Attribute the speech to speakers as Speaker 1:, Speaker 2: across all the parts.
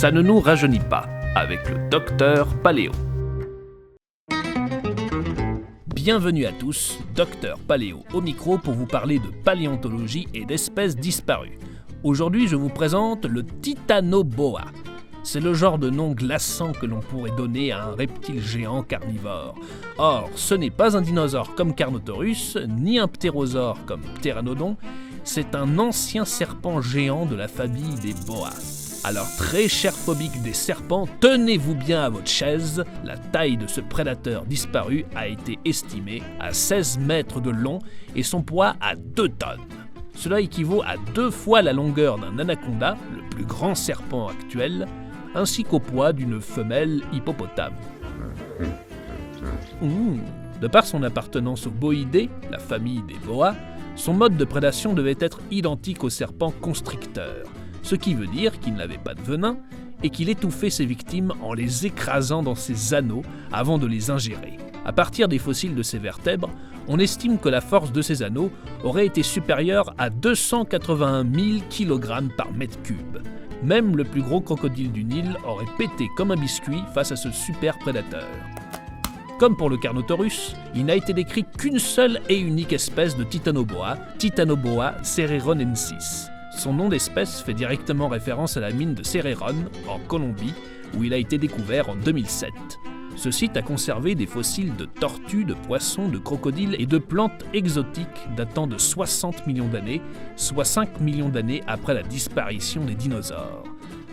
Speaker 1: ça ne nous rajeunit pas, avec le docteur Paléo. Bienvenue à tous, docteur Paléo au micro pour vous parler de paléontologie et d'espèces disparues. Aujourd'hui, je vous présente le Titanoboa. C'est le genre de nom glaçant que l'on pourrait donner à un reptile géant carnivore. Or, ce n'est pas un dinosaure comme Carnotaurus, ni un ptérosaure comme Pteranodon, c'est un ancien serpent géant de la famille des boas. Alors, très chers phobiques des serpents, tenez-vous bien à votre chaise, la taille de ce prédateur disparu a été estimée à 16 mètres de long et son poids à 2 tonnes. Cela équivaut à 2 fois la longueur d'un anaconda, le plus grand serpent actuel, ainsi qu'au poids d'une femelle hippopotame. De par son appartenance aux boïdés, la famille des boas, son mode de prédation devait être identique au serpent constricteur, ce qui veut dire qu'il n'avait pas de venin et qu'il étouffait ses victimes en les écrasant dans ses anneaux avant de les ingérer. À partir des fossiles de ces vertèbres, on estime que la force de ces anneaux aurait été supérieure à 281 000 kg par mètre cube. Même le plus gros crocodile du Nil aurait pété comme un biscuit face à ce super prédateur. Comme pour le Carnotaurus, il n'a été décrit qu'une seule et unique espèce de Titanoboa, Titanoboa cereronensis. Son nom d'espèce fait directement référence à la mine de Cerreron, en Colombie, où il a été découvert en 2007. Ce site a conservé des fossiles de tortues, de poissons, de crocodiles et de plantes exotiques datant de 60 millions d'années, soit 5 millions d'années après la disparition des dinosaures.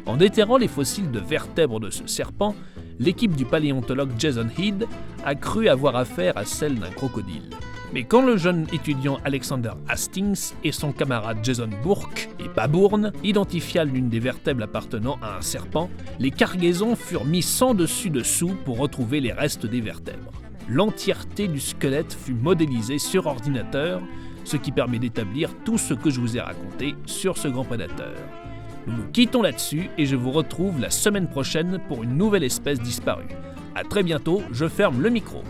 Speaker 1: En déterrant les fossiles de vertèbres de ce serpent, l'équipe du paléontologue Jason Head a cru avoir affaire à celle d'un crocodile. Mais quand le jeune étudiant Alexander Hastings et son camarade Jason Bourke, et pas Bourne, identifia l'une des vertèbres appartenant à un serpent, les cargaisons furent mis sans dessus-dessous pour retrouver les restes des vertèbres. L'entièreté du squelette fut modélisée sur ordinateur, ce qui permet d'établir tout ce que je vous ai raconté sur ce grand prédateur. Nous nous quittons là-dessus et je vous retrouve la semaine prochaine pour une nouvelle espèce disparue. À très bientôt, je ferme le micro.